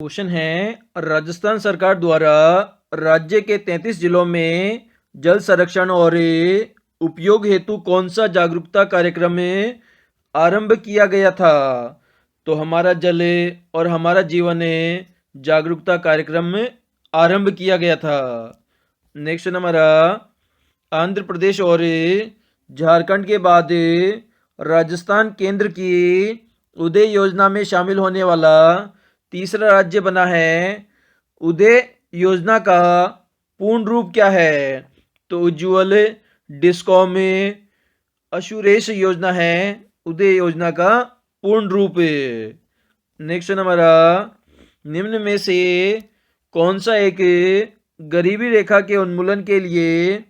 Question है, राजस्थान सरकार द्वारा राज्य के 33 जिलों में जल संरक्षण और उपयोग हेतु कौन सा जागरूकता कार्यक्रम आरंभ किया गया था? तो हमारा जल और हमारा जीवन जागरूकता कार्यक्रम आरंभ किया गया था। नेक्स्ट हमारा, आंध्र प्रदेश और झारखंड के बाद राजस्थान केंद्र की उदय योजना में शामिल होने वाला तीसरा राज्य बना है। उदय योजना का पूर्ण रूप क्या है? तो उज्ज्वल डिस्कॉम अशुरेश योजना है उदय योजना का पूर्ण रूप। नेक्स्ट हमारा, निम्न में से कौन सा एक गरीबी रेखा के उन्मूलन के लिए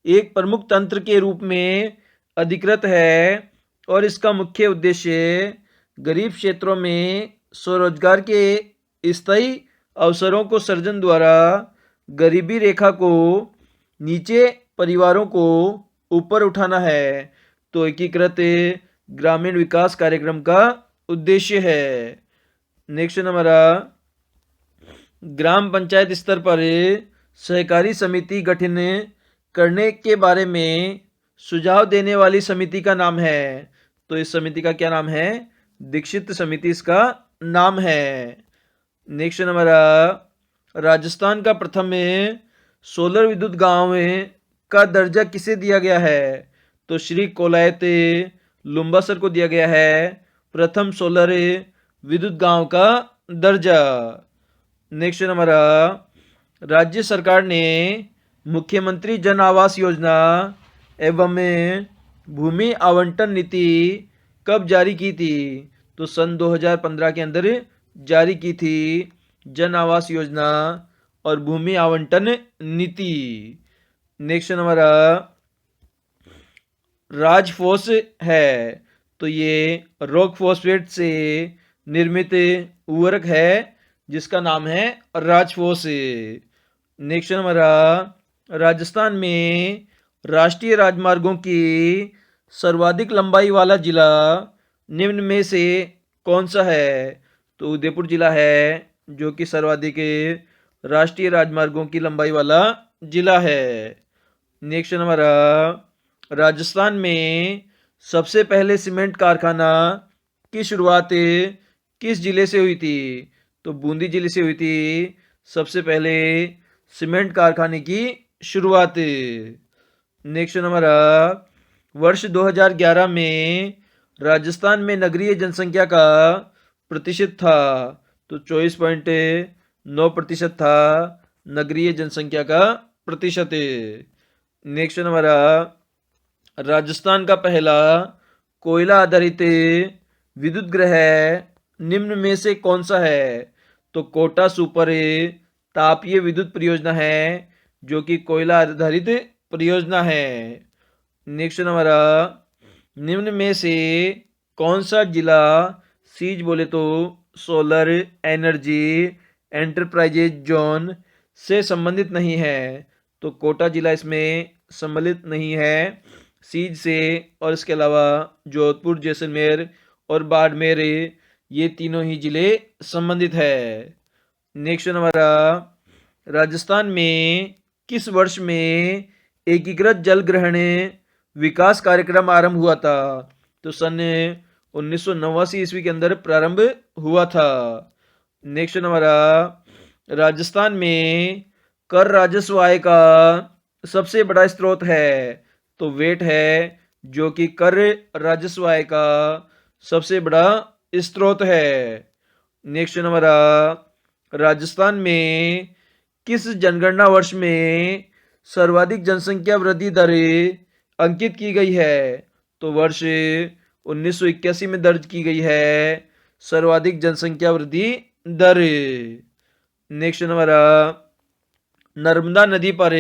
एक प्रमुख तंत्र के रूप में अधिकृत है और इसका मुख्य उद्देश्य गरीब क्षेत्रों में स्वरोजगार के स्थायी अवसरों को सर्जन द्वारा गरीबी रेखा को नीचे परिवारों को ऊपर उठाना है? तो एकीकृत ग्रामीण विकास कार्यक्रम का उद्देश्य है। नेक्स्ट हमारा, ग्राम पंचायत स्तर पर सहकारी समिति गठन करने के बारे में सुझाव देने वाली समिति का नाम है। तो इस समिति का क्या नाम है? दीक्षित समिति इसका नाम है। नेक्स्ट हमारा, राजस्थान का प्रथम सोलर विद्युत गांव का दर्जा किसे दिया गया है? तो श्री कोलायत लुम्बासर को दिया गया है प्रथम सोलर विद्युत गांव का दर्जा। नेक्स्ट हमारा, राज्य सरकार ने मुख्यमंत्री जन आवास योजना एवं भूमि आवंटन नीति कब जारी की थी? तो सन 2015 के अंदर जारी की थी जन आवास योजना और भूमि आवंटन नीति। नेक्स्ट हमारा, राजफोस है तो ये रॉक फॉस्फेट से निर्मित उर्वरक है जिसका नाम है राजफोस। नेक्स्ट हमारा, राजस्थान में राष्ट्रीय राजमार्गों की सर्वाधिक लंबाई वाला जिला निम्न में से कौन सा है? तो उदयपुर जिला है जो कि सर्वाधिक राष्ट्रीय राजमार्गों की लंबाई वाला जिला है। नेक्स्ट हमारा, राजस्थान में सबसे पहले सीमेंट कारखाना की शुरुआत किस जिले से हुई थी? तो बूंदी जिले से हुई थी सबसे पहले सीमेंट कारखाने की शुरुआत। नेक्स्ट हमारा, वर्ष 2011 में राजस्थान में नगरीय जनसंख्या का प्रतिशत था? तो 24.9% था नगरीय जनसंख्या का प्रतिशत। नेक्स्ट हमारा, राजस्थान का पहला कोयला आधारित विद्युत ग्रह निम्न में से कौन सा है? तो कोटा सुपर तापीय विद्युत परियोजना है जो कि कोयला आधारित परियोजना है। नेक्स्ट हमारा, निम्न में से कौन सा जिला सीज बोले तो सोलर एनर्जी एंटरप्राइजेज जोन से संबंधित नहीं है? तो कोटा जिला इसमें सम्मिलित नहीं है सीज से, और इसके अलावा जोधपुर, जैसलमेर और बाड़मेर ये तीनों ही जिले संबंधित है। नेक्स्ट हमारा, राजस्थान में किस वर्ष में एकीकृत जल ग्रहण विकास कार्यक्रम आरंभ हुआ था? तो सन 1989 ईस्वी के अंदर प्रारंभ हुआ था। नेक्स्ट हमारा, राजस्थान में कर राजस्व आय का सबसे बड़ा स्रोत है? तो वेट है जो कि कर राजस्व आय का सबसे बड़ा स्रोत है। नेक्स्ट हमारा, राजस्थान में किस जनगणना वर्ष में सर्वाधिक जनसंख्या वृद्धि दर अंकित की गई है? तो वर्ष 1981 में दर्ज की गई है सर्वाधिक जनसंख्या वृद्धि दर। नेक्स्ट हमारा, नर्मदा नदी पर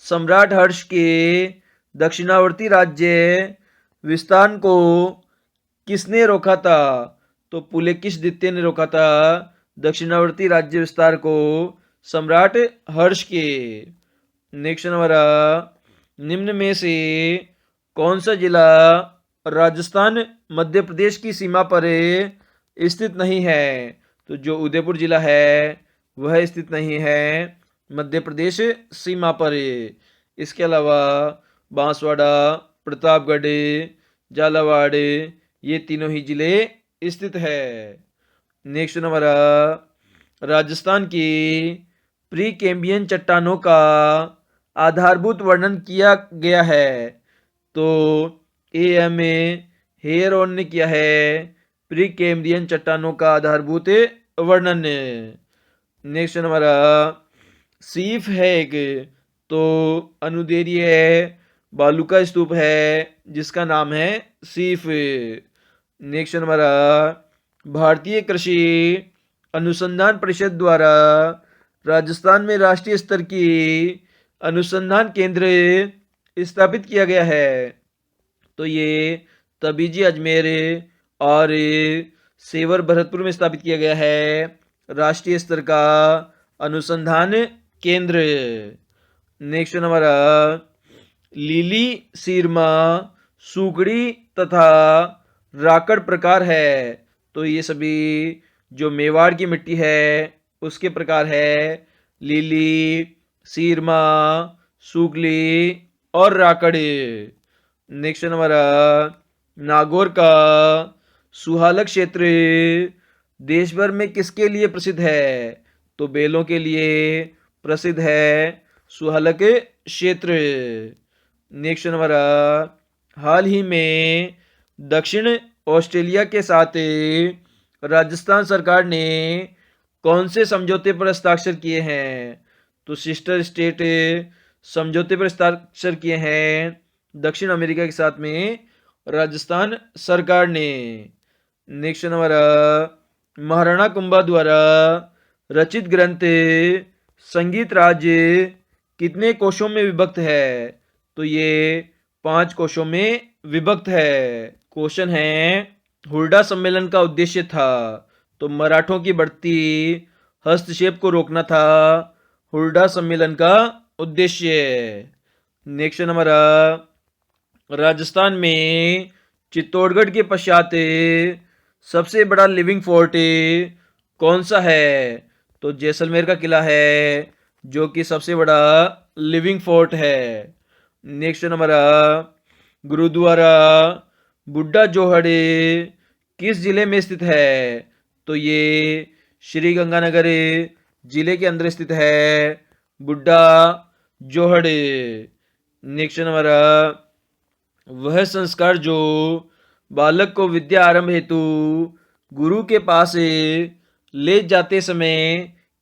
सम्राट हर्ष के दक्षिणावर्ती राज्य विस्तार को किसने रोका था? तो पुलकेशिन द्वितीय ने रोका था दक्षिणावर्ती राज्य विस्तार को सम्राट हर्ष के। नेक्स्ट हमारा, निम्न में से कौन सा जिला राजस्थान मध्य प्रदेश की सीमा पर स्थित नहीं है? तो जो उदयपुर जिला है वह स्थित नहीं है मध्य प्रदेश सीमा पर। इसके अलावा बांसवाड़ा, प्रतापगढ़, झालावाड़ ये तीनों ही जिले स्थित है। नेक्स्ट नंबर राजस्थान की प्री कैम्बियन चट्टानों का आधारभूत वर्णन किया गया है। तो एएमए हेयरॉन ने किया है प्री कैम्ब्रियन चट्टानों का आधारभूत वर्णन। नेक्स्ट नंबर सीफ है एक, तो अनुदैर्य बालू का स्तूप है जिसका नाम है सीफ। नेक्स्ट नंबर भारतीय कृषि अनुसंधान परिषद द्वारा राजस्थान में राष्ट्रीय स्तर की अनुसंधान केंद्र स्थापित किया गया है। तो ये तबीजी अजमेर और सेवर भरतपुर में स्थापित किया गया है राष्ट्रीय स्तर का अनुसंधान केंद्र। नेक्स्ट नंबर लीली, सीरमा, सुकड़ी तथा राकड़ प्रकार है। तो ये सभी जो मेवाड़ की मिट्टी है उसके प्रकार है लीली, सीरमा, सुगली और राकड़। नेक्स्ट नंबर नागौर का सुहालक क्षेत्र देश भर में किसके लिए प्रसिद्ध है? तो बेलों के लिए प्रसिद्ध है सुहालक क्षेत्र। नेक्स्ट नंबर हाल ही में दक्षिण ऑस्ट्रेलिया के साथ राजस्थान सरकार ने कौन से समझौते पर हस्ताक्षर किए हैं? तो सिस्टर स्टेट समझौते पर हस्ताक्षर किए हैं दक्षिण अमेरिका के साथ में राजस्थान सरकार ने। नेक्स्ट नंबर महाराणा कुंभा द्वारा रचित ग्रंथ संगीत राज्य कितने कोशों में विभक्त है? तो ये 5 कोशों में विभक्त है। क्वेश्चन है हुड्डा सम्मेलन का उद्देश्य था। तो मराठों की बढ़ती हस्तक्षेप को रोकना था हुड्डा सम्मेलन का उद्देश्य। नेक्स्ट नंबर राजस्थान में चित्तौड़गढ़ के पश्चात सबसे बड़ा लिविंग फोर्ट कौन सा है? तो जैसलमेर का किला है जो कि सबसे बड़ा लिविंग फोर्ट है। नेक्स्ट नंबर गुरुद्वारा बुड्ढा जोहड़ किस जिले में स्थित है? तो ये श्री गंगानगर जिले के अंदर स्थित है बुड्ढा जोहड़। नेक्स्ट नंबर वह संस्कार जो बालक को विद्या आरंभ हेतु गुरु के पास ले जाते समय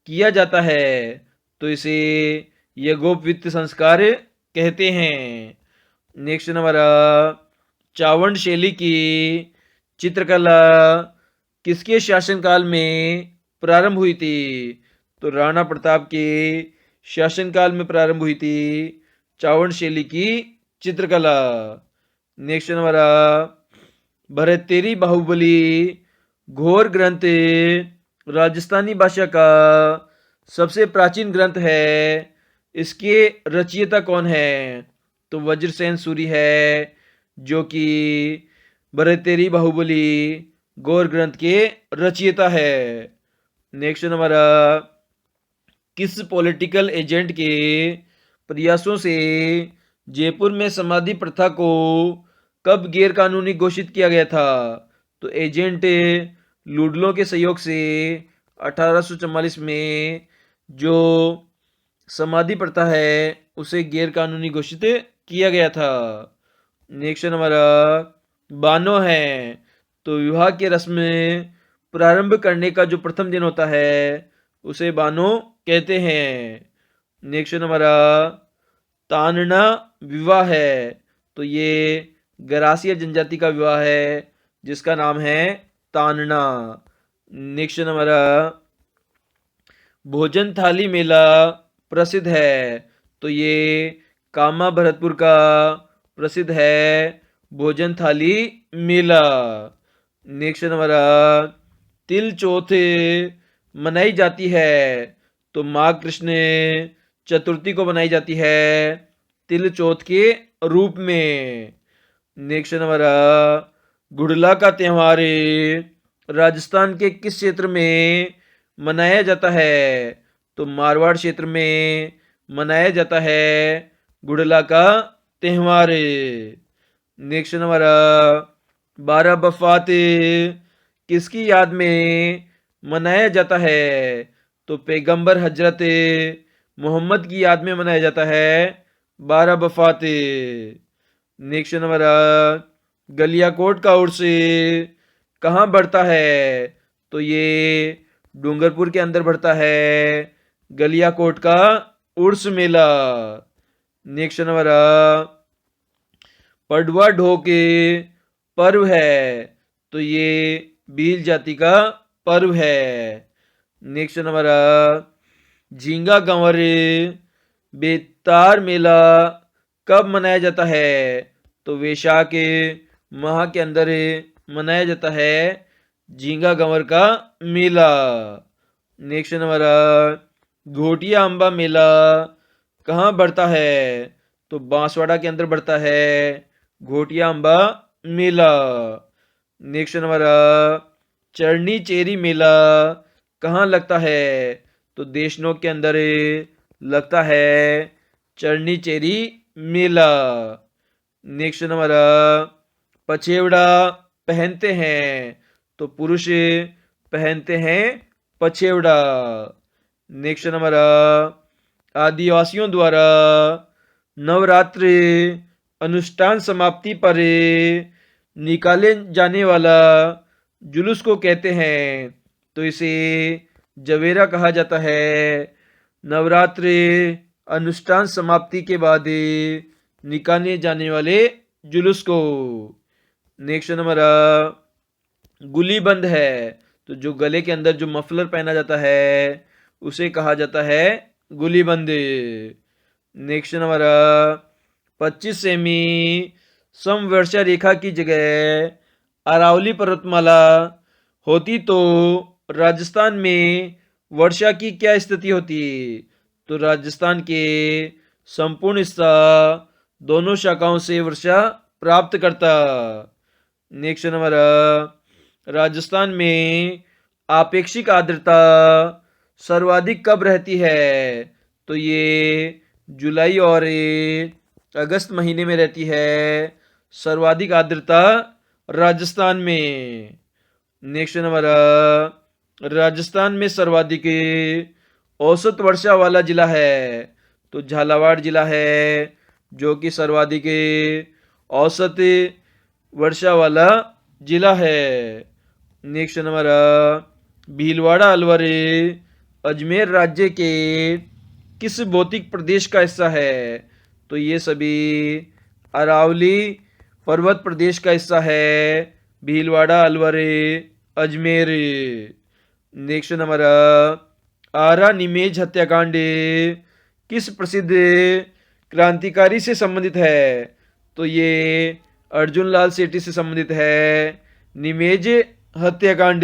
किया जाता है तो इसे यज्ञोपवीत संस्कार कहते हैं। नेक्स्ट नंबर चावंड शैली की चित्रकला किसके शासनकाल में प्रारंभ हुई थी? तो राणा प्रताप के शासनकाल में प्रारंभ हुई थी चावंड शैली की चित्रकला। नेक्स्ट नंबर भरतेरी बाहुबली घोर ग्रंथ राजस्थानी भाषा का सबसे प्राचीन ग्रंथ है। इसके रचयिता कौन है? तो वज्रसेन सूरी है जो कि भरतेरी बाहुबली घोर ग्रंथ के रचयिता है। नेक्स्ट नंबर किस पॉलिटिकल एजेंट के प्रयासों से जयपुर में समाधि प्रथा को कब गैर कानूनी घोषित किया गया था? तो एजेंट लुडलो के सहयोग से 1844 में जो समाधि प्रथा है उसे गैर कानूनी घोषित किया गया था। नेक्स्ट नंबर बानो है। तो विवाह की रस्म प्रारंभ करने का जो प्रथम दिन होता है उसे बानो कहते हैं। नेक्स्ट नंबर तानना विवाह है। तो ये गरासिया जनजाति का विवाह है जिसका नाम है तानना। नेक्स्ट नंबर भोजन थाली मेला प्रसिद्ध है। तो ये कामा भरतपुर का प्रसिद्ध है भोजन थाली मेला। नेक्स्ट नंबर तिल चौथ मनाई जाती है। तो माघ कृष्ण चतुर्थी को मनाई जाती है तिल चौथ के रूप में। नेक्स्ट नंबर गुड़ला का त्यौहार राजस्थान के किस क्षेत्र में मनाया जाता है? तो मारवाड़ क्षेत्र में मनाया जाता है गुड़ला का त्यौहार। नेक्स्ट नंबर 12 बफात किसकी याद में मनाया जाता है? तो पैगंबर हजरत मोहम्मद की याद में मनाया जाता है 12 बफात। नेक्स्ट नंबर गलियाकोट का उर्स कहाँ बढ़ता है? तो ये डूंगरपुर के अंदर बढ़ता है गलियाकोट का उर्स मेला। नेक्स्ट नंबर पडवा ढो के पर्व है, तो ये भील जाति का पर्व है। नेक्स्ट नंबर झींगा गंवर बेतार मेला कब मनाया जाता है? तो वैशाख माह के अंदर मनाया जाता है झींगा गंवर का मेला। नेक्स्ट नंबर घोटिया अम्बा मेला कहाँ बढ़ता है? तो बांसवाड़ा के अंदर बढ़ता है घोटिया अम्बा मेला। नेक्स्ट नंबर चरनी चेरी मेला कहाँ लगता है? तो देशनोक के अंदर लगता है चरनी चेरी मेला। नेक्स्ट नंबर पछेवड़ा पहनते हैं, तो पुरुष पहनते हैं पछेवड़ा। नेक्स्ट नंबर आदिवासियों द्वारा नवरात्रि अनुष्ठान समाप्ति पर निकाले जाने वाला जुलूस को कहते हैं, तो इसे जवेरा कहा जाता है। नवरात्रि अनुष्ठान समाप्ति के बाद निकाले जाने वाले जुलूस को। नेक्स्ट नंबर गुलीबंद है, तो जो गले के अंदर जो मफलर पहना जाता है उसे कहा जाता है गुलीबंद। नेक्स्ट नंबर 25 सेमी समवर्षा रेखा की जगह अरावली पर्वतमाला होती तो राजस्थान में वर्षा की क्या स्थिति होती? तो राजस्थान के संपूर्ण हिस्सा दोनों शाखाओं से वर्षा प्राप्त करता। नेक्स्ट नंबर राजस्थान में आपेक्षिक आर्द्रता सर्वाधिक कब रहती है? तो ये जुलाई और अगस्त महीने में रहती है सर्वाधिक आर्द्रता राजस्थान में। नेक्स्ट नंबर राजस्थान में सर्वाधिक औसत वर्षा वाला जिला है, तो झालावाड़ जिला है जो कि सर्वाधिक औसत वर्षा वाला जिला है। नेक्स्ट नंबर भीलवाड़ा अलवर अजमेर राज्य के किस भौतिक प्रदेश का हिस्सा है? तो ये सभी अरावली पर्वत प्रदेश का हिस्सा है भीलवाड़ा अलवर अजमेर। नेक्स्ट नंबर आरा निमेज हत्याकांड किस प्रसिद्ध क्रांतिकारी से संबंधित है? तो ये अर्जुन लाल सेठी से संबंधित है निमेज हत्याकांड।